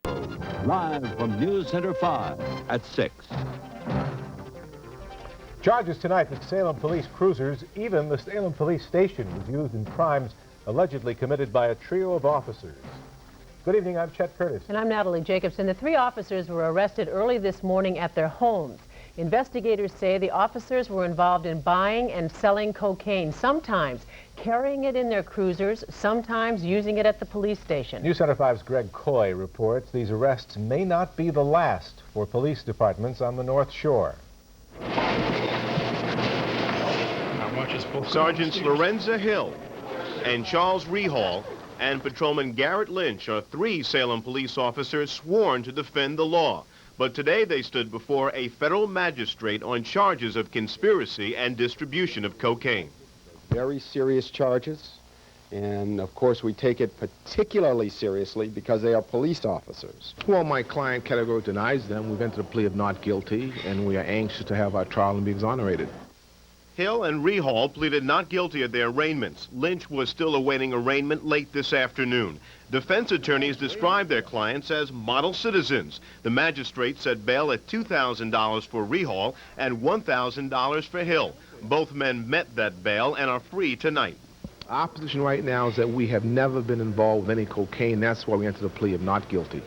Reuploaded, live from News Center 5 at 6. Charges tonight, the Salem police cruisers, even the Salem police station was used in crimes allegedly committed by a trio of officers. Good evening, I'm Chet Curtis. And I'm Natalie Jacobson. The three officers were arrested early this morning at their homes. Investigators say the officers were involved in buying and selling cocaine, sometimes carrying it in their cruisers, sometimes using it at the police station. News Center 5's Greg Coy reports these arrests may not be the last for police departments on the North Shore. Sergeants Lorenza Hill and Charles Rehall and Patrolman Garrett Lynch are three Salem police officers sworn to defend the law. But today they stood before a federal magistrate on charges of conspiracy and distribution of cocaine. Very serious charges, and of course we take it particularly seriously because they are police officers. Well, my client categorically denies them. We've entered a plea of not guilty, and we are anxious to have our trial and be exonerated. Hill and Rehall pleaded not guilty at their arraignments. Lynch was still awaiting arraignment late this afternoon. Defense attorneys described their clients as model citizens. The magistrate set bail at $2,000 for Rehall and $1,000 for Hill. Both men met that bail and are free tonight. Our position right now is that we have never been involved with any cocaine. That's why we entered a plea of not guilty.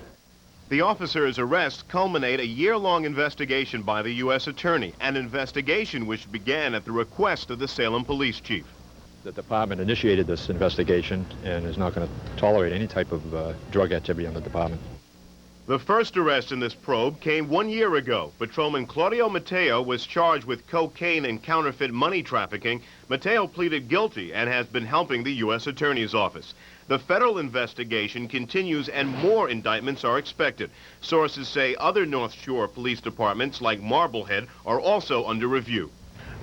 The officers' arrests culminate a year-long investigation by the U.S. Attorney, an investigation which began at the request of the Salem Police Chief. The department initiated this investigation and is not going to tolerate any type of drug activity in the department. The first arrest in this probe came 1 year ago. Patrolman Claudio Mateo was charged with cocaine and counterfeit money trafficking. Mateo pleaded guilty and has been helping the U.S. Attorney's Office. The federal investigation continues and more indictments are expected. Sources say other North Shore police departments like Marblehead are also under review.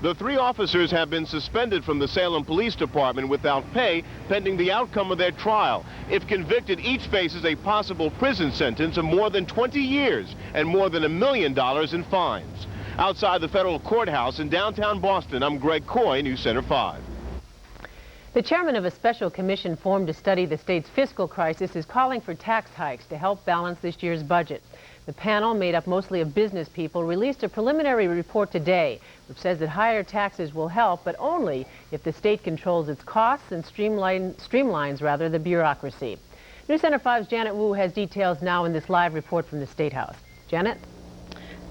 The three officers have been suspended from the Salem Police Department without pay pending the outcome of their trial. If convicted, each faces a possible prison sentence of more than 20 years and more than $1 million in fines. Outside the federal courthouse in downtown Boston, I'm Greg Coy, News Center 5. The chairman of a special commission formed to study the state's fiscal crisis is calling for tax hikes to help balance this year's budget. The panel, made up mostly of business people, released a preliminary report today which says that higher taxes will help, but only if the state controls its costs and streamlines the bureaucracy. News Center 5's Janet Wu has details now in this live report from the State House. Janet?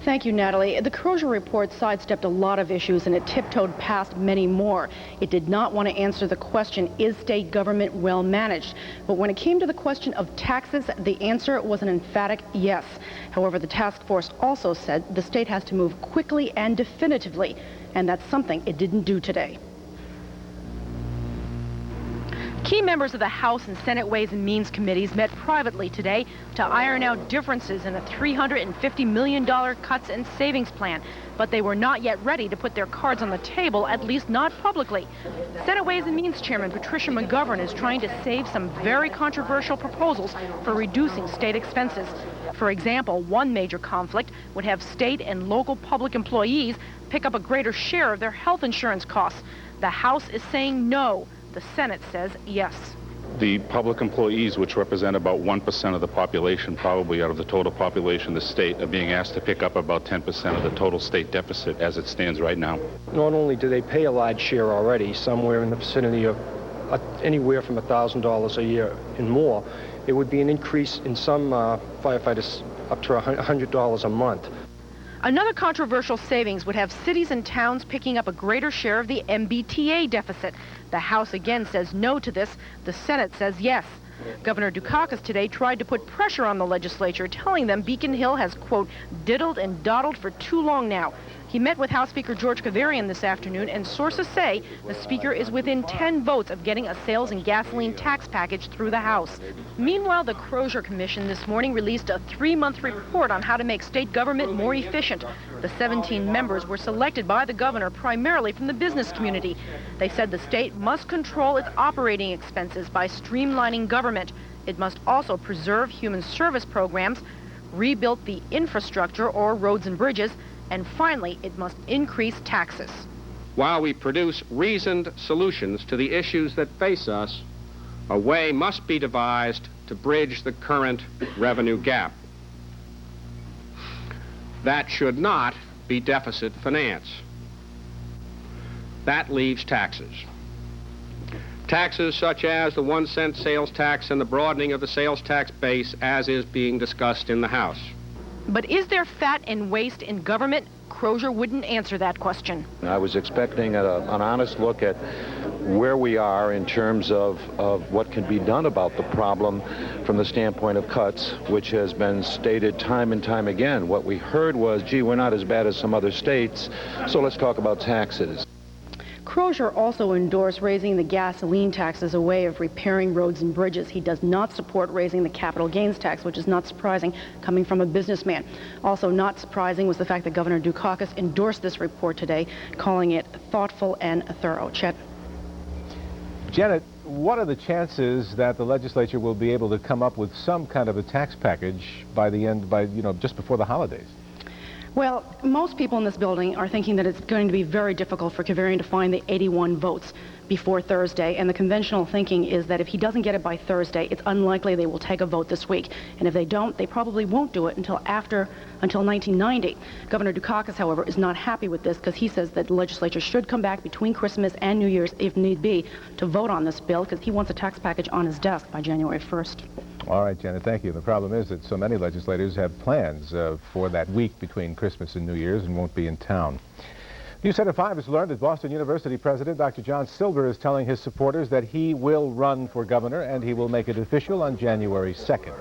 Thank you, Natalie. The Crozier report sidestepped a lot of issues and it tiptoed past many more. It did not want to answer the question, is state government well managed? But when it came to the question of taxes, the answer was an emphatic yes. However, the task force also said the state has to move quickly and definitively, and that's something it didn't do today. Key members of the House and Senate Ways and Means committees met privately today to iron out differences in the $350 million cuts and savings plan, but they were not yet ready to put their cards on the table, at least not publicly. Senate Ways and Means Chairman Patricia McGovern is trying to save some very controversial proposals for reducing state expenses. For example, one major conflict would have state and local public employees pick up a greater share of their health insurance costs. The House is saying no. The Senate says yes. The public employees, which represent about 1% of the population, probably out of the total population of the state, are being asked to pick up about 10% of the total state deficit as it stands right now. Not only do they pay a large share already, somewhere in the vicinity of anywhere from $1,000 a year and more, it would be an increase in some firefighters up to $100 a month. Another controversial savings would have cities and towns picking up a greater share of the MBTA deficit. The House again says no to this. The Senate says yes. Governor Dukakis today tried to put pressure on the legislature, telling them Beacon Hill has, quote, diddled and dawdled for too long now. He met with House Speaker George Kavarian this afternoon, and sources say the Speaker is within 10 votes of getting a sales and gasoline tax package through the House. Meanwhile, the Crozier Commission this morning released a 3-month report on how to make state government more efficient. The 17 members were selected by the governor primarily from the business community. They said the state must control its operating expenses by streamlining government. It must also preserve human service programs, rebuild the infrastructure or roads and bridges, and finally, it must increase taxes. While we produce reasoned solutions to the issues that face us, a way must be devised to bridge the current revenue gap. That should not be deficit finance. That leaves taxes. Taxes such as the 1-cent sales tax and the broadening of the sales tax base as is being discussed in the House. But is there fat and waste in government? Crozier wouldn't answer that question. I was expecting an honest look at where we are in terms of what can be done about the problem from the standpoint of cuts, which has been stated time and time again. What we heard was, gee, we're not as bad as some other states, so let's talk about taxes. Crozier also endorsed raising the gasoline tax as a way of repairing roads and bridges. He does not support raising the capital gains tax, which is not surprising coming from a businessman. Also not surprising was the fact that Governor Dukakis endorsed this report today, calling it thoughtful and thorough. Chet. Janet, what are the chances that the legislature will be able to come up with some kind of a tax package by just before the holidays? Well, most people in this building are thinking that it's going to be very difficult for Kavarian to find the 81 votes before Thursday, and the conventional thinking is that if he doesn't get it by Thursday, it's unlikely they will take a vote this week. And if they don't, they probably won't do it until 1990. Governor Dukakis, however, is not happy with this because he says that the legislature should come back between Christmas and New Year's, if need be, to vote on this bill because he wants a tax package on his desk by January 1st. All right, Janet, thank you. The problem is that so many legislators have plans for that week between Christmas and New Year's and won't be in town. News Center 5 has learned that Boston University President Dr. John Silver is telling his supporters that he will run for governor and he will make it official on January 2nd.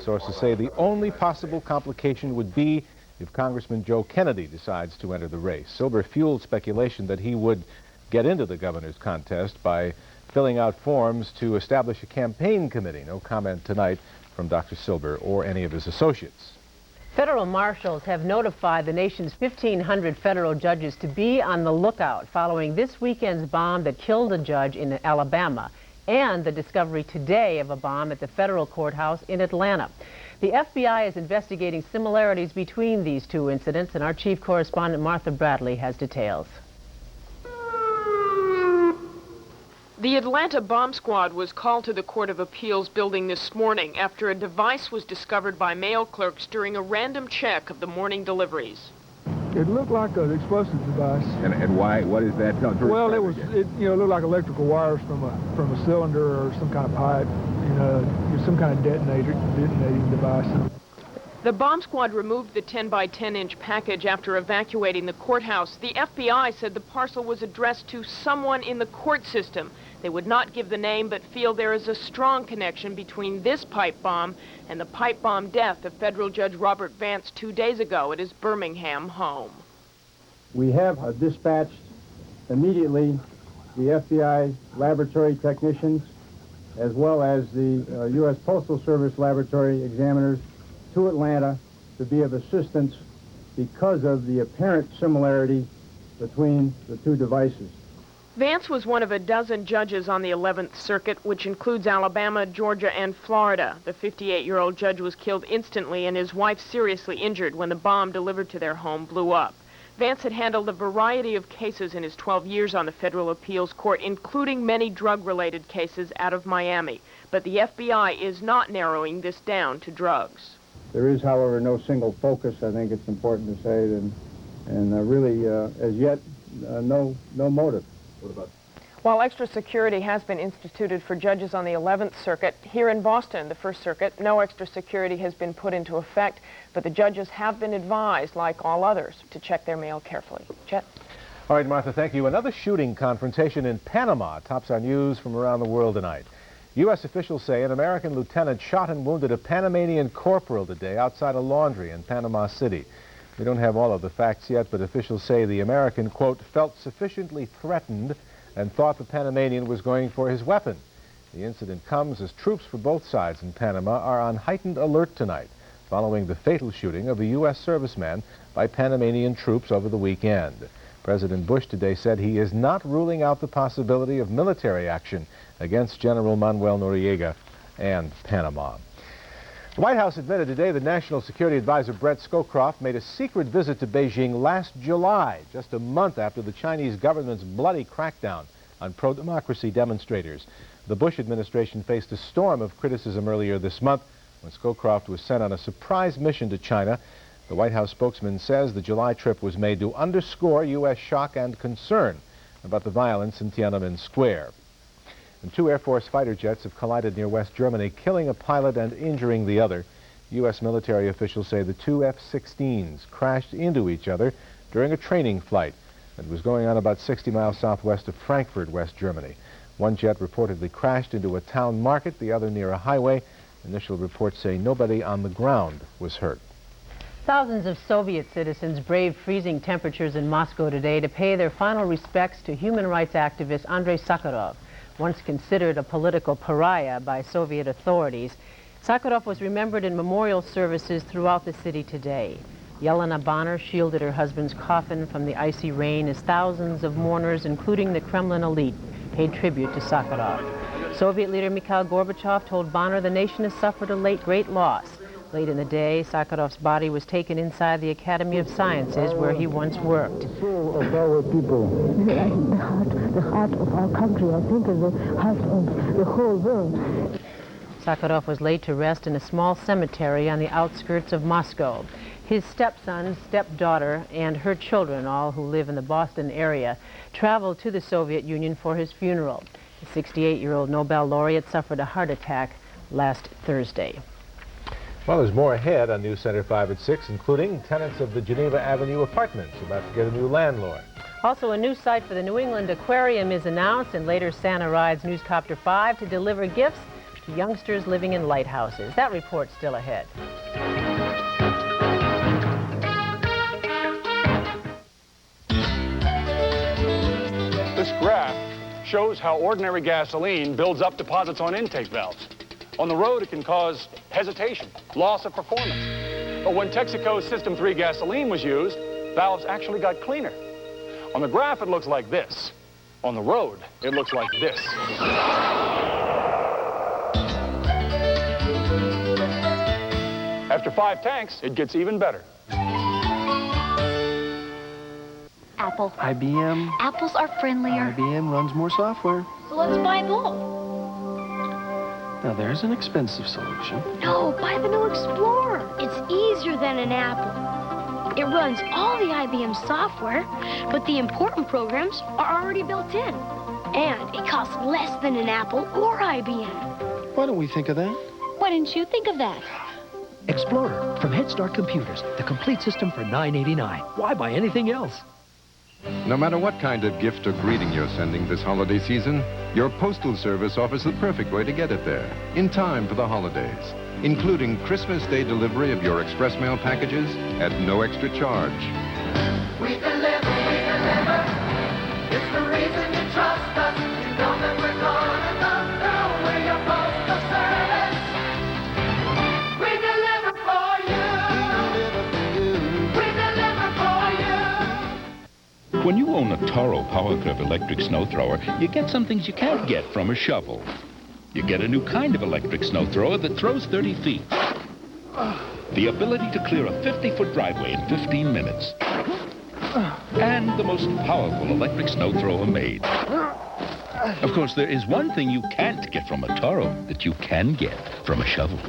Sources say the only possible complication would be if Congressman Joe Kennedy decides to enter the race. Silver fueled speculation that he would get into the governor's contest by filling out forms to establish a campaign committee. No comment tonight from Dr. Silver or any of his associates. Federal marshals have notified the nation's 1,500 federal judges to be on the lookout following this weekend's bomb that killed a judge in Alabama and the discovery today of a bomb at the federal courthouse in Atlanta. The FBI is investigating similarities between these two incidents, and our chief correspondent Martha Bradley has details. The Atlanta bomb squad was called to the Court of Appeals building this morning after a device was discovered by mail clerks during a random check of the morning deliveries. It looked like an explosive device. And why? What is that? Well, it looked like electrical wires from a cylinder or some kind of pipe, some kind of detonating device. The bomb squad removed the 10-by-10-inch package after evacuating the courthouse. The FBI said the parcel was addressed to someone in the court system. They would not give the name, but feel there is a strong connection between this pipe bomb and the pipe bomb death of federal Judge Robert Vance 2 days ago at his Birmingham home. We have dispatched immediately the FBI laboratory technicians as well as the U.S. Postal Service laboratory examiners to Atlanta to be of assistance because of the apparent similarity between the two devices. Vance was one of a dozen judges on the 11th Circuit, which includes Alabama, Georgia, and Florida. The 58-year-old judge was killed instantly and his wife seriously injured when the bomb delivered to their home blew up. Vance had handled a variety of cases in his 12 years on the federal appeals court, including many drug-related cases out of Miami. But the FBI is not narrowing this down to drugs. There is, however, no single focus, I think it's important to say, and really, as yet, no motive. What about? While extra security has been instituted for judges on the 11th Circuit, here in Boston, the First Circuit, no extra security has been put into effect, but the judges have been advised, like all others, to check their mail carefully. Chet? All right, Martha, thank you. Another shooting confrontation in Panama tops our news from around the world tonight. U.S. officials say an American lieutenant shot and wounded a Panamanian corporal today outside a laundry in Panama City. We don't have all of the facts yet, but officials say the American, quote, felt sufficiently threatened and thought the Panamanian was going for his weapon. The incident comes as troops for both sides in Panama are on heightened alert tonight, following the fatal shooting of a U.S. serviceman by Panamanian troops over the weekend. President Bush today said he is not ruling out the possibility of military action against General Manuel Noriega and Panama. The White House admitted today that National Security Advisor Brett Scowcroft made a secret visit to Beijing last July, just a month after the Chinese government's bloody crackdown on pro-democracy demonstrators. The Bush administration faced a storm of criticism earlier this month when Scowcroft was sent on a surprise mission to China. The White House spokesman says the July trip was made to underscore U.S. shock and concern about the violence in Tiananmen Square. And 2 Air Force fighter jets have collided near West Germany, killing a pilot and injuring the other. U.S. military officials say the 2 F-16s crashed into each other during a training flight that was going on about 60 miles southwest of Frankfurt, West Germany. One jet reportedly crashed into a town market, the other near a highway. Initial reports say nobody on the ground was hurt. Thousands of Soviet citizens braved freezing temperatures in Moscow today to pay their final respects to human rights activist Andrei Sakharov, once considered a political pariah by Soviet authorities. Sakharov was remembered in memorial services throughout the city today. Yelena Bonner shielded her husband's coffin from the icy rain as thousands of mourners, including the Kremlin elite, paid tribute to Sakharov. Soviet leader Mikhail Gorbachev told Bonner the nation has suffered a great loss. Late in the day, Sakharov's body was taken inside the Academy of Sciences where he once worked. The soul of our people. The heart of our country, I think, is the heart of the whole world. Sakharov was laid to rest in a small cemetery on the outskirts of Moscow. His stepson, stepdaughter, and her children, all who live in the Boston area, traveled to the Soviet Union for his funeral. The 68-year-old Nobel laureate suffered a heart attack last Thursday. Well, there's more ahead on News Center 5 at 6, including tenants of the Geneva Avenue apartments about to get a new landlord. Also, a new site for the New England Aquarium is announced, and later Santa rides Newscopter 5 to deliver gifts to youngsters living in lighthouses. That report's still ahead. This graph shows how ordinary gasoline builds up deposits on intake valves. On the road, it can cause hesitation, loss of performance. But when Texaco's System 3 gasoline was used, valves actually got cleaner. On the graph, it looks like this. On the road, it looks like this. After 5 tanks, it gets even better. Apple. IBM. Apples are friendlier. IBM runs more software. So let's buy both. Now there's an expensive solution. No, buy the new Explorer. It's easier than an Apple. It runs all the IBM software, but the important programs are already built in. And it costs less than an Apple or IBM. Why don't we think of that? Why didn't you think of that? Explorer from Head Start Computers, the complete system for $9.89. Why buy anything else? No matter what kind of gift or greeting you're sending this holiday season, your postal service offers the perfect way to get it there, in time for the holidays, including Christmas Day delivery of your express mail packages at no extra charge. We deliver, it's the reason you trust us. You know that we're gonna come through with your postal service. We deliver for you. We deliver for you. When you own a Toro Power Curve electric snow thrower, you get some things you can't get from a shovel. You get a new kind of electric snow thrower that throws 30 feet. The ability to clear a 50-foot driveway in 15 minutes. And the most powerful electric snow thrower made. Of course, there is one thing you can't get from a Toro that you can get from a shovel.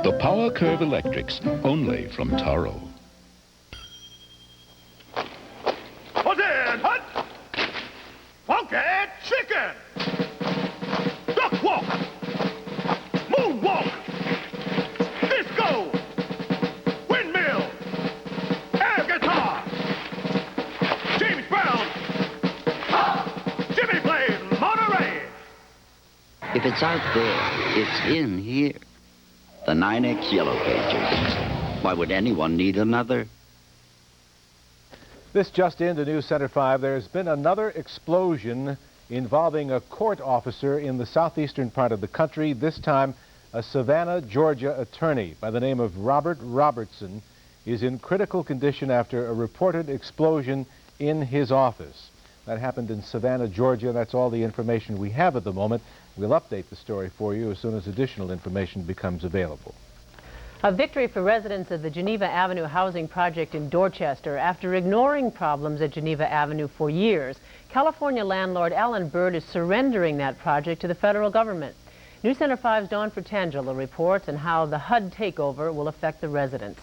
The Power Curve Electrics, only from Toro. What's in, hut? Funky chicken. Duck walk. Moonwalk. Disco. Windmill. Air guitar. James Brown. Jimmy plays Monterey. If it's out there, it's in here. The 9X Yellow Pages. Why would anyone need another? This just into News Center 5. There's been another explosion involving a court officer in the southeastern part of the country, this time a Savannah, Georgia attorney by the name of Robert Robertson is in critical condition after a reported explosion in his office. That happened in Savannah, Georgia. That's all the information we have at the moment. We'll update the story for you as soon as additional information becomes available. A victory for residents of the Geneva Avenue housing project in Dorchester. After ignoring problems at Geneva Avenue for years, California landlord Alan Bird is surrendering that project to the federal government. News Center 5's Dawn Fratangelo reports on how the HUD takeover will affect the residents.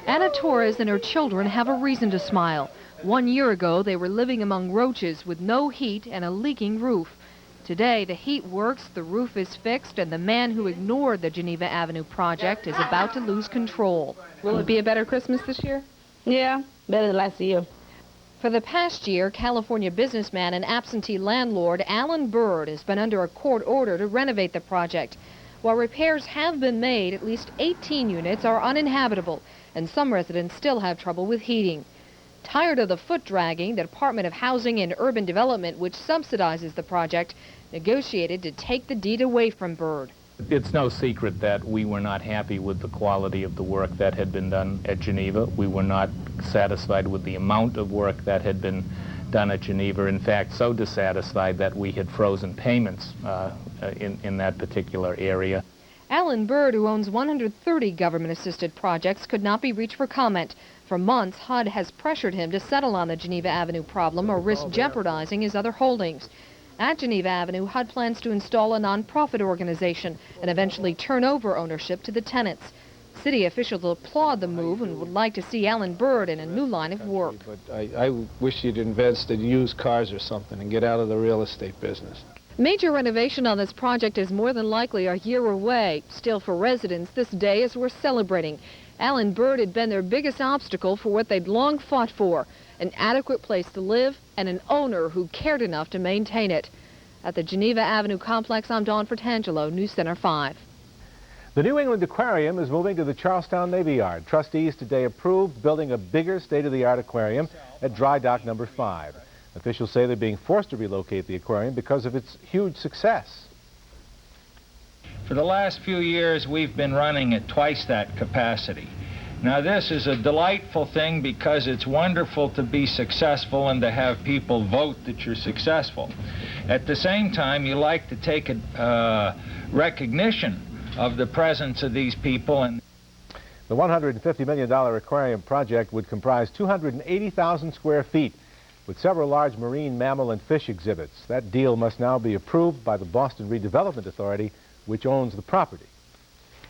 Anna Torres and her children have a reason to smile. 1 year ago, they were living among roaches with no heat and a leaking roof. Today, the heat works, the roof is fixed, and the man who ignored the Geneva Avenue project is about to lose control. Will it be a better Christmas this year? Yeah, better than last year. For the past year, California businessman and absentee landlord Alan Bird has been under a court order to renovate the project. While repairs have been made, at least 18 units are uninhabitable, and some residents still have trouble with heating. Tired of the foot dragging, the Department of Housing and Urban Development, which subsidizes the project, negotiated to take the deed away from Bird. It's no secret that we were not happy with the quality of the work that had been done at Geneva. We were not satisfied with the amount of work that had been done at Geneva. In fact, so dissatisfied that we had frozen payments in that particular area. Alan Bird, who owns 130 government-assisted projects, could not be reached for comment. For months, HUD has pressured him to settle on the Geneva Avenue problem or risk jeopardizing his other holdings. At Geneva Avenue, HUD plans to install a nonprofit organization and eventually turn over ownership to the tenants. City officials applaud the move and would like to see Alan Bird in a new line of work. But I wish you'd invest in used cars or something and get out of the real estate business. Major renovation on this project is more than likely a year away. Still, for residents, this day is worth celebrating. Alan Bird had been their biggest obstacle for what they'd long fought for, an adequate place to live and an owner who cared enough to maintain it. At the Geneva Avenue complex, I'm Dawn Fratangelo, News Center 5. The New England Aquarium is moving to the Charlestown Navy Yard. Trustees today approved building a bigger state-of-the-art aquarium at Dry Dock number 5. Officials say they're being forced to relocate the aquarium because of its huge success. For the last few years, we've been running at twice that capacity. Now, this is a delightful thing because it's wonderful to be successful and to have people vote that you're successful. At the same time, you like to take a recognition of the presence of these people. And the $150 million aquarium project would comprise 280,000 square feet with several large marine mammal and fish exhibits. That deal must now be approved by the Boston Redevelopment Authority, which owns the property.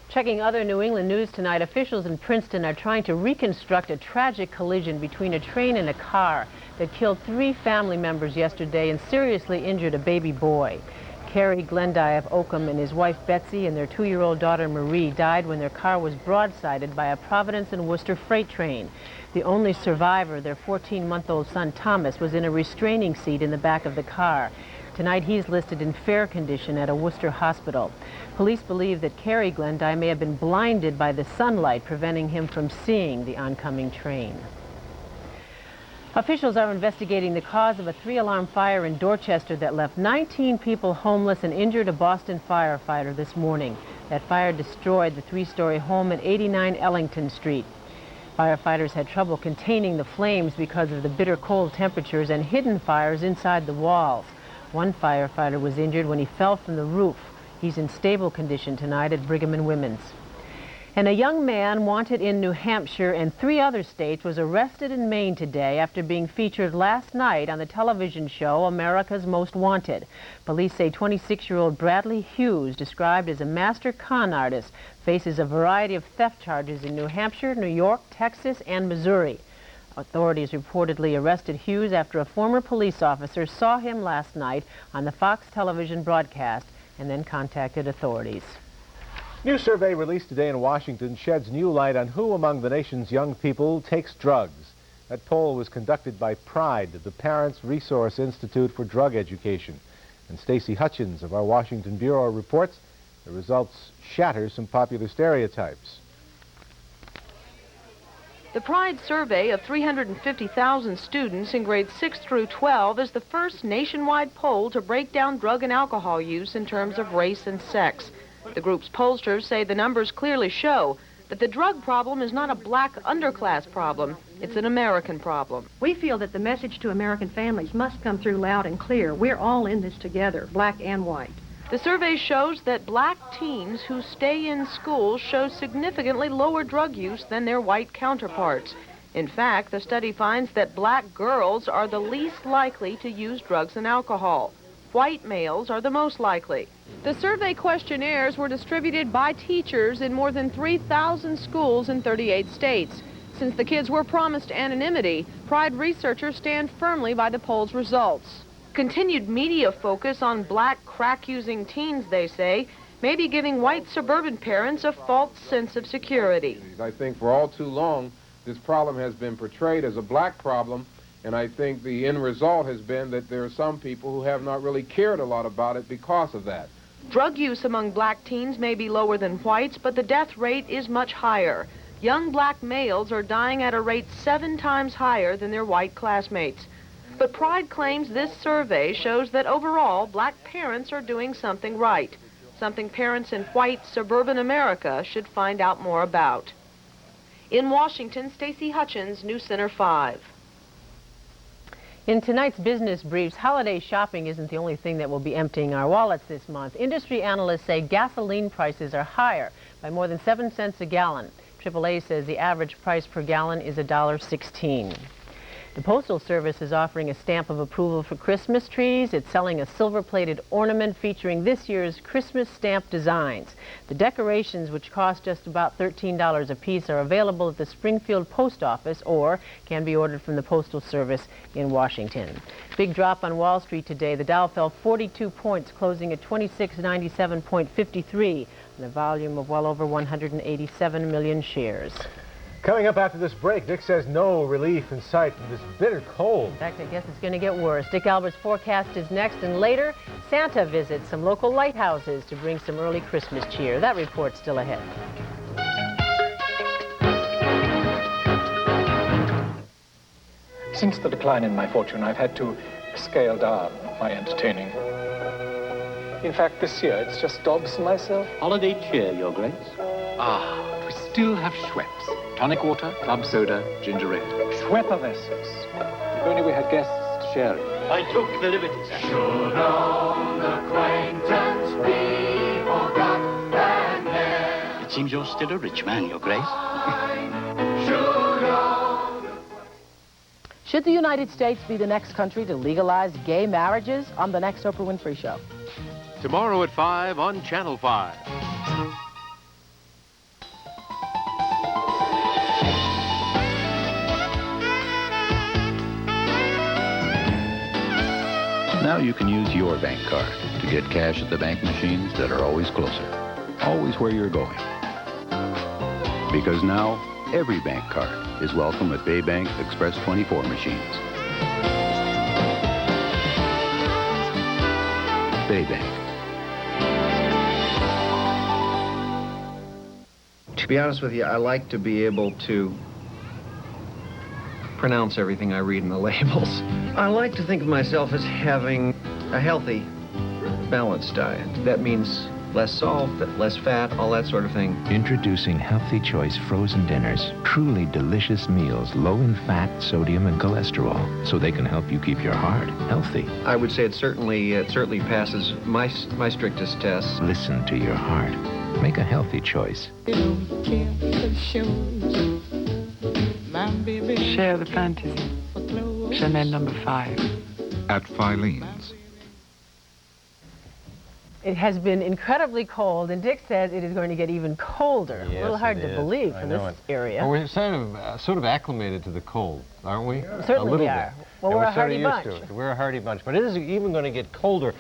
Checking other New England news tonight, officials in Princeton are trying to reconstruct a tragic collision between a train and a car that killed 3 family members yesterday and seriously injured a baby boy. Kerry Glendy of Oakham and his wife Betsy and their 2-year-old daughter Marie died when their car was broadsided by a Providence and Worcester freight train. The only survivor, their 14-month-old son Thomas, was in a restraining seat in the back of the car. Tonight he's listed in fair condition at a Worcester hospital. Police believe that Kerry Glendy may have been blinded by the sunlight, preventing him from seeing the oncoming train. Officials are investigating the cause of a 3-alarm fire in Dorchester that left 19 people homeless and injured a Boston firefighter this morning. That fire destroyed the 3-story home at 89 Ellington Street. Firefighters had trouble containing the flames because of the bitter cold temperatures and hidden fires inside the walls. One firefighter was injured when he fell from the roof. He's in stable condition tonight at Brigham and Women's. And a young man wanted in New Hampshire and 3 other states was arrested in Maine today after being featured last night on the television show America's Most Wanted. Police say 26-year-old Bradley Hughes, described as a master con artist, faces a variety of theft charges in New Hampshire, New York, Texas, and Missouri. Authorities reportedly arrested Hughes after a former police officer saw him last night on the Fox television broadcast and then contacted authorities. New survey released today in Washington sheds new light on who among the nation's young people takes drugs. That poll was conducted by PRIDE, the Parents Resource Institute for Drug Education. And Stacy Hutchins of our Washington Bureau reports the results shatter some popular stereotypes. The PRIDE survey of 350,000 students in grades 6 through 12 is the first nationwide poll to break down drug and alcohol use in terms of race and sex. The group's pollsters say the numbers clearly show that the drug problem is not a black underclass problem, it's an American problem. We feel that the message to American families must come through loud and clear. We're all in this together, black and white. The survey shows that black teens who stay in school show significantly lower drug use than their white counterparts. In fact, the study finds that black girls are the least likely to use drugs and alcohol. White males are the most likely. The survey questionnaires were distributed by teachers in more than 3,000 schools in 38 states. Since the kids were promised anonymity, Pride researchers stand firmly by the poll's results. Continued media focus on black crack-using teens, they say, may be giving white suburban parents a false sense of security. I think for all too long, this problem has been portrayed as a black problem, and I think the end result has been that there are some people who have not really cared a lot about it because of that. Drug use among black teens may be lower than whites, but the death rate is much higher. Young black males are dying at a rate 7 times higher than their white classmates. But Pride claims this survey shows that overall, black parents are doing something right, something parents in white suburban America should find out more about. In Washington, Stacy Hutchins, News Center 5. In tonight's business briefs, holiday shopping isn't the only thing that will be emptying our wallets this month. Industry analysts say gasoline prices are higher by more than 7 cents a gallon. AAA says the average price per gallon is $1.16. The Postal Service is offering a stamp of approval for Christmas trees. It's selling a silver-plated ornament featuring this year's Christmas stamp designs. The decorations, which cost just about $13 a piece, are available at the Springfield Post Office or can be ordered from the Postal Service in Washington. Big drop on Wall Street today. The Dow fell 42 points, closing at 2697.53 on a volume of well over 187 million shares. Coming up after this break, Dick says no relief in sight from this bitter cold. In fact, I guess it's going to get worse. Dick Albert's forecast is next, and later, Santa visits some local lighthouses to bring some early Christmas cheer. That report's still ahead. Since the decline in my fortune, I've had to scale down my entertaining. In fact, this year, it's just Dobbs and myself. Holiday cheer, Your Grace. Ah, we still have Schweppes. Tonic water, club soda, ginger ale. Schweppermesses. If only we had guests to share it. I took the liberty, sir. Should old acquaintance be forgot and ne'er? It seems you're still a rich man, Your Grace. Should the United States be the next country to legalize gay marriages? On the next Oprah Winfrey Show. Tomorrow at 5 on Channel 5. Now you can use your bank card to get cash at the bank machines that are always closer, always where you're going. Because now, every bank card is welcome at Bay Bank's Express 24 machines. Bay Bank. To be honest with you, I like to be able to pronounce everything I read in the labels. I like to think of myself as having a healthy, balanced diet. That means less salt, less fat, all that sort of thing. Introducing Healthy Choice frozen dinners. Truly delicious meals, low in fat, sodium, and cholesterol, so they can help you keep your heart healthy. I would say it certainly passes my strictest tests. Listen to your heart. Make a healthy choice. Share the fantasy. Chanel number 5. At Filene's. It has been incredibly cold, and Dick says it is going to get even colder. Yes, a little hard to believe for this area. Well, we're sort of acclimated to the cold, aren't we? Certainly we are. Well, we're a hardy bunch. We're a hardy bunch, but it is even going to get colder.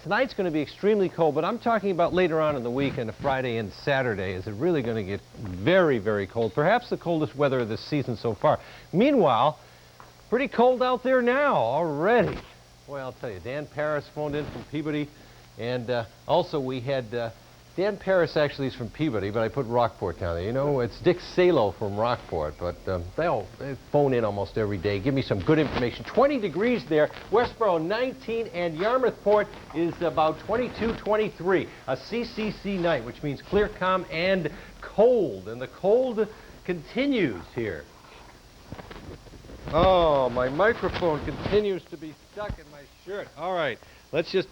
Tonight's going to be extremely cold, but I'm talking about later on in the week, and Friday and Saturday. Is it really going to get very, very cold? Perhaps the coldest weather of this season so far. Meanwhile, pretty cold out there now already. Boy, I'll tell you, Dan Paris phoned in from Peabody. And also we had, Dan Paris actually is from Peabody, but I put Rockport down there. You know, it's Dick Salo from Rockport, but they phone in almost every day, give me some good information. 20 degrees there, Westboro 19, and Yarmouthport is about 22, 23. A CCC night, which means clear, calm, and cold. And the cold continues here. Oh, my microphone continues to be stuck in my shirt. All right. Let's just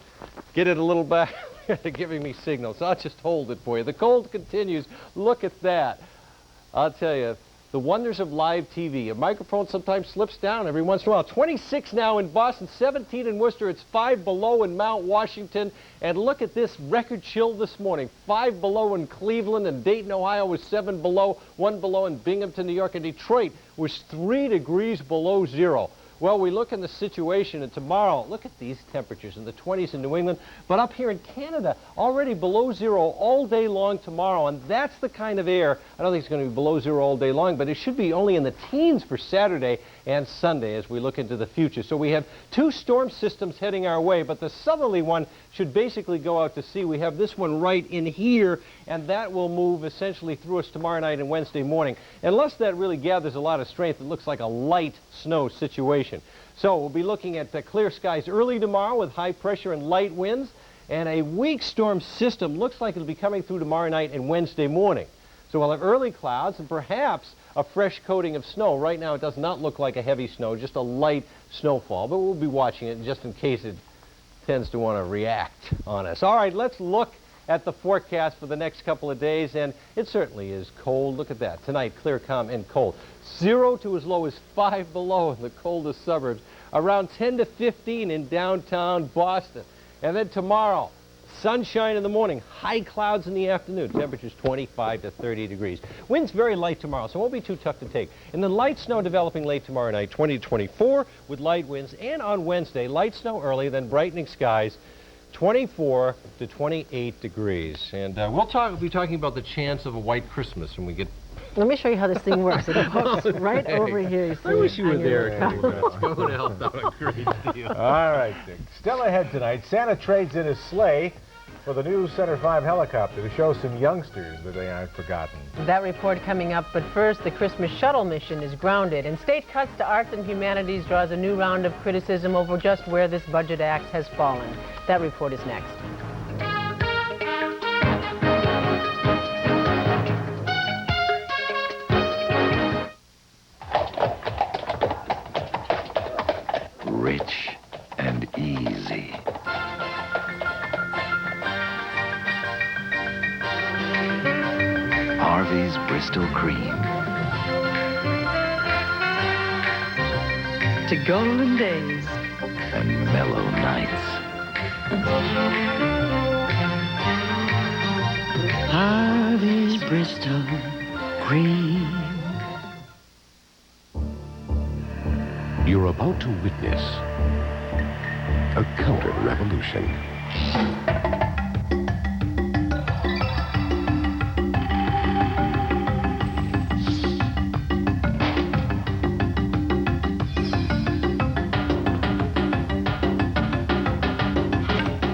get it a little back. They're giving me signals. I'll just hold it for you. The cold continues. Look at that. I'll tell you, the wonders of live TV. A microphone sometimes slips down every once in a while. 26 now in Boston, 17 in Worcester. It's 5 below in Mount Washington. And look at this record chill this morning. 5 below in Cleveland, and Dayton, Ohio was 7 below, 1 below in Binghamton, New York, and Detroit was 3 degrees below zero. Well, we look in the situation, and tomorrow, look at these temperatures in the 20s in New England, but up here in Canada, already below zero all day long tomorrow, and that's the kind of air, I don't think it's going to be below zero all day long, but it should be only in the teens for Saturday and Sunday as we look into the future. So we have 2 storm systems heading our way, but the southerly one should basically go out to sea. We have this one right in here, and that will move essentially through us tomorrow night and Wednesday morning. Unless that really gathers a lot of strength, it looks like a light snow situation. So we'll be looking at clear skies early tomorrow with high pressure and light winds, and a weak storm system looks like it'll be coming through tomorrow night and Wednesday morning. So we'll have early clouds and perhaps a fresh coating of snow. Right now it does not look like a heavy snow, just a light snowfall, but we'll be watching it just in case it tends to want to react on us. All right, let's look at the forecast for the next couple of days, and it certainly is cold. Look at that. Tonight, clear, calm, and cold. 0 to as low as 5 below in the coldest suburbs. Around 10 to 15 in downtown Boston. And then tomorrow, sunshine in the morning, high clouds in the afternoon. Temperatures 25 to 30 degrees. Winds very light tomorrow, so it won't be too tough to take. And then light snow developing late tomorrow night, 20 to 24 with light winds. And on Wednesday, light snow early, then brightening skies. 24 to 28 degrees. And we'll be talking about the chance of a white Christmas when we get... Let me show you how this thing works. It hooks right over here. You see, I wish you were there. It's going to help out a great deal. All right, Dick. Still ahead tonight, Santa trades in his sleigh for the new Center 5 helicopter to show some youngsters that they aren't forgotten. That report coming up, but first, the Christmas shuttle mission is grounded, and state cuts to arts and humanities draws a new round of criticism over just where this budget act has fallen. That report is next. Rich and easy. Harvey's Bristol Cream. To golden days. And mellow nights. Harvey's Bristol Cream. You're about to witness a counter-revolution.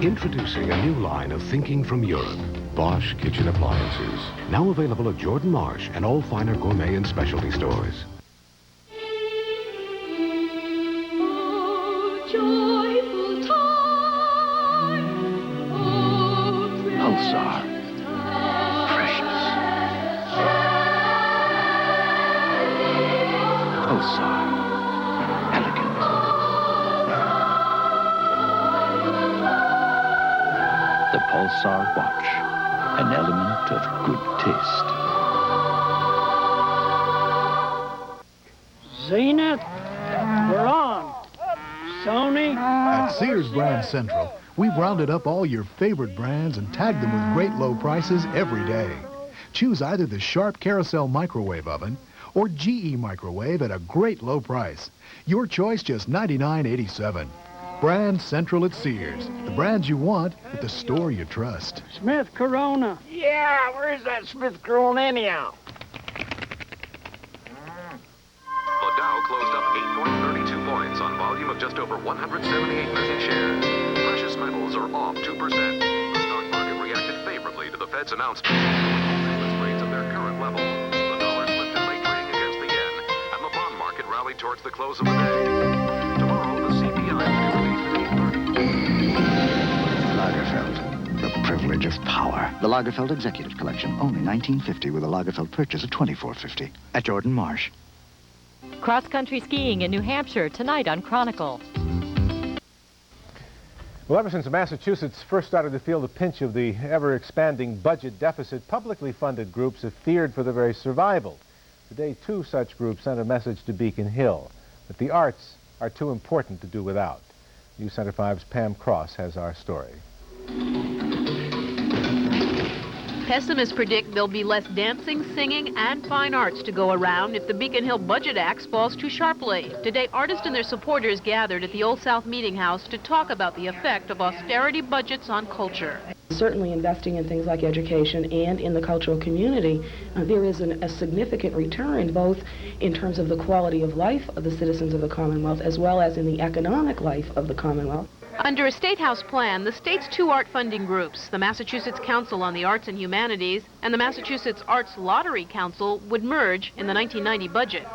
Introducing a new line of thinking from Europe. Bosch kitchen appliances. Now available at Jordan Marsh and all finer gourmet and specialty stores. Pulsar. Precious. Pulsar. Elegant. The Pulsar watch. An element of good taste. Zenith, we're on. Sony. At Sears Brand Central, we've rounded up all your favorite brands and tagged them with great low prices every day. Choose either the Sharp Carousel Microwave Oven or GE Microwave at a great low price. Your choice, just $99.87. Brand Central at Sears. The brands you want at the store you trust. Smith Corona. Yeah, where's that Smith Corona anyhow? The Dow closed up 8.32 points on volume of just over 178 million shares. Precious metals are off 2%. The stock market reacted favorably to the Fed's announcement. Interest rates at their current level. The dollar slipped in late trading against the yen, and the bond market rallied towards the close of the day. Tomorrow, the CPI will be released at 8:30. Lagerfeld, the privilege of power. The Lagerfeld Executive Collection, only $19.50 with a Lagerfeld purchase of $24.50 at Jordan Marsh. Cross-country skiing in New Hampshire tonight on Chronicle. Well, ever since Massachusetts first started to feel the pinch of the ever-expanding budget deficit, publicly funded groups have feared for their very survival. Today, 2 such groups sent a message to Beacon Hill that the arts are too important to do without. News Center 5's Pam Cross has our story. Pessimists predict there'll be less dancing, singing, and fine arts to go around if the Beacon Hill budget axe falls too sharply. Today, artists and their supporters gathered at the Old South Meeting House to talk about the effect of austerity budgets on culture. Certainly investing in things like education and in the cultural community, there is a significant return both in terms of the quality of life of the citizens of the Commonwealth as well as in the economic life of the Commonwealth. Under a State House plan, the state's 2 art funding groups, the Massachusetts Council on the Arts and Humanities and the Massachusetts Arts Lottery Council, would merge in the 1990 budget.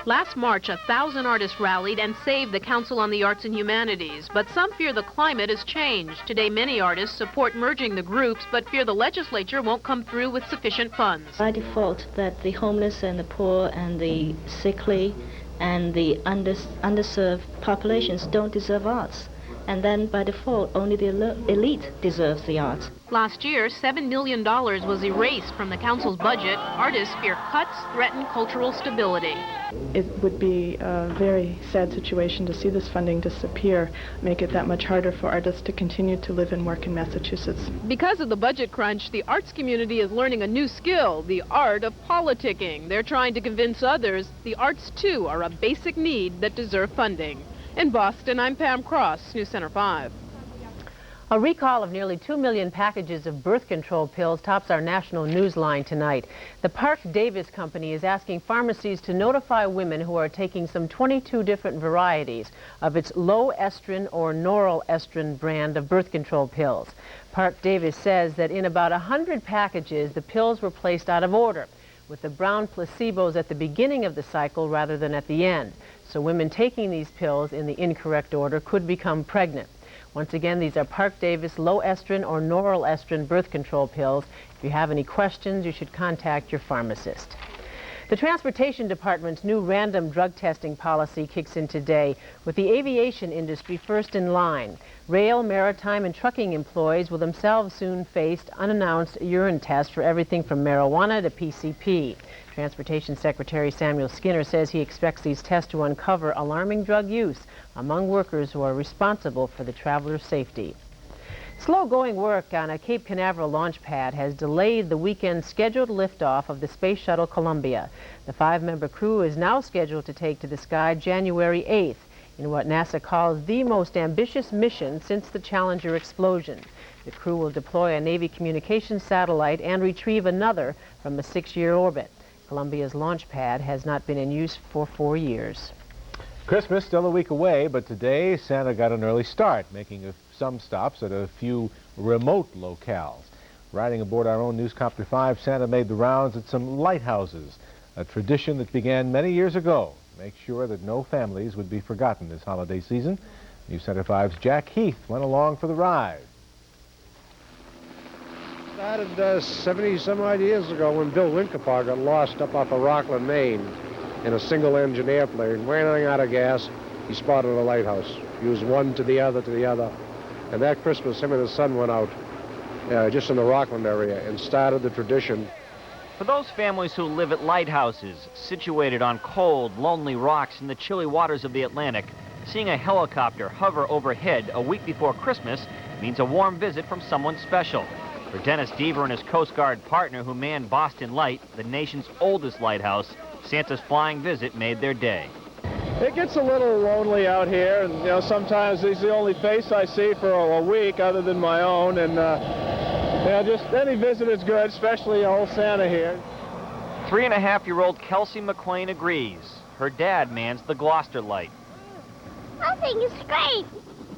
Last March, 1,000 artists rallied and saved the Council on the Arts and Humanities, but some fear the climate has changed. Today, many artists support merging the groups, but fear the legislature won't come through with sufficient funds. By default, that the homeless and the poor and the sickly and the underserved populations don't deserve arts. And then, by default, only the elite deserves the arts. Last year, $7 million was erased from the council's budget. Artists fear cuts threaten cultural stability. It would be a very sad situation to see this funding disappear, make it that much harder for artists to continue to live and work in Massachusetts. Because of the budget crunch, the arts community is learning a new skill, the art of politicking. They're trying to convince others the arts, too, are a basic need that deserve funding. In Boston, I'm Pam Cross, News Center 5. A recall of nearly 2 million packages of birth control pills tops our national news line tonight. The Park Davis Company is asking pharmacies to notify women who are taking some 22 different varieties of its low estrin or norelestrin brand of birth control pills. Park Davis says that in about 100 packages, the pills were placed out of order, with the brown placebos at the beginning of the cycle rather than at the end. So women taking these pills in the incorrect order could become pregnant. Once again, these are Park Davis low estrin or norelestrin birth control pills. If you have any questions, you should contact your pharmacist. The Transportation Department's new random drug testing policy kicks in today, with the aviation industry first in line. Rail, maritime, and trucking employees will themselves soon face unannounced urine tests for everything from marijuana to PCP. Transportation Secretary Samuel Skinner says he expects these tests to uncover alarming drug use among workers who are responsible for the traveler's safety. Slow-going work on a Cape Canaveral launch pad has delayed the weekend scheduled liftoff of the Space Shuttle Columbia. The 5-member crew is now scheduled to take to the sky January 8th in what NASA calls the most ambitious mission since the Challenger explosion. The crew will deploy a Navy communications satellite and retrieve another from a 6-year orbit. Columbia's launch pad has not been in use for 4 years. Christmas still a week away, but today Santa got an early start, making some stops at a few remote locales. Riding aboard our own Newscopter 5, Santa made the rounds at some lighthouses, a tradition that began many years ago to make sure that no families would be forgotten this holiday season. News Center 5's Jack Heath went along for the ride. Started 70-some-odd years ago when Bill Winkapar got lost up off of Rockland, Maine in a single-engine airplane, running out of gas. He spotted a lighthouse. He was one to the other, And that Christmas, him and his son went out just in the Rockland area and started the tradition. For those families who live at lighthouses, situated on cold, lonely rocks in the chilly waters of the Atlantic, seeing a helicopter hover overhead a week before Christmas means a warm visit from someone special. For Dennis Deaver and his Coast Guard partner who manned Boston Light, the nation's oldest lighthouse, Santa's flying visit made their day. It gets a little lonely out here, and sometimes he's the only face I see for a week other than my own, and just any visit is good, especially old Santa here. 3.5-year-old Kelsey McLean agrees. Her dad mans the Gloucester Light. I think it's great.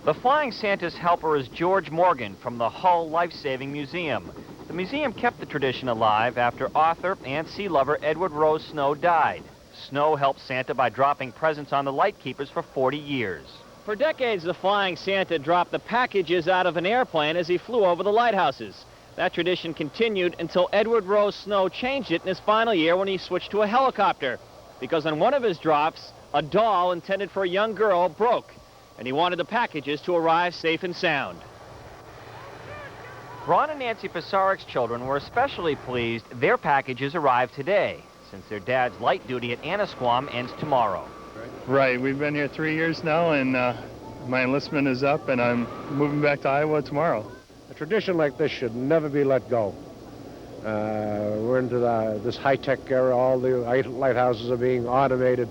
The Flying Santa's helper is George Morgan from the Hull Life-Saving Museum. The museum kept the tradition alive after author and sea lover Edward Rose Snow died. Snow helped Santa by dropping presents on the lightkeepers for 40 years. For decades, the Flying Santa dropped the packages out of an airplane as he flew over the lighthouses. That tradition continued until Edward Rose Snow changed it in his final year when he switched to a helicopter. Because on one of his drops, A doll intended for a young girl broke, and he wanted the packages to arrive safe and sound. Ron and Nancy Pasarik's children were especially pleased their packages arrived today, since their dad's light duty at Annisquam ends tomorrow. Right, we've been here 3 years now, and my enlistment is up, and I'm moving back to Iowa tomorrow. A tradition like this should never be let go. We're into this high-tech era. All the lighthouses are being automated,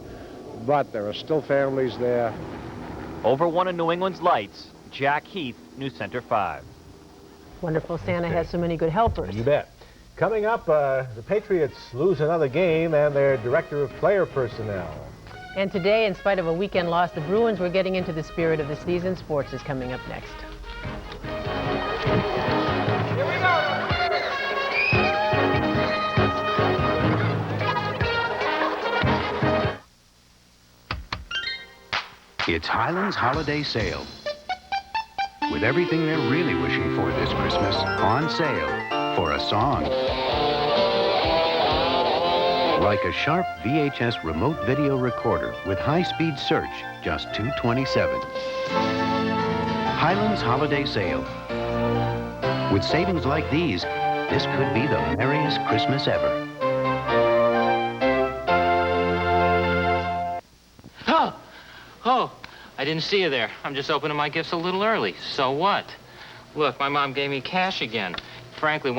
but there are still families there. Over one of New England's lights, Jack Heath, News Center 5. Wonderful Santa has so many good helpers. You bet. Coming up, the Patriots lose another game and their director of player personnel. And today, in spite of a weekend loss, the Bruins were getting into the spirit of the season. Sports is coming up next. Here we go. It's Highlands Holiday Sale. With everything they're really wishing for this Christmas on sale for a song. Like a Sharp VHS remote video recorder with high-speed search, just $227. Highlands Holiday Sale. With savings like these, this could be the merriest Christmas ever. Oh, I didn't see you there. I'm just opening my gifts a little early. So what? Look, my mom gave me cash again. Frankly,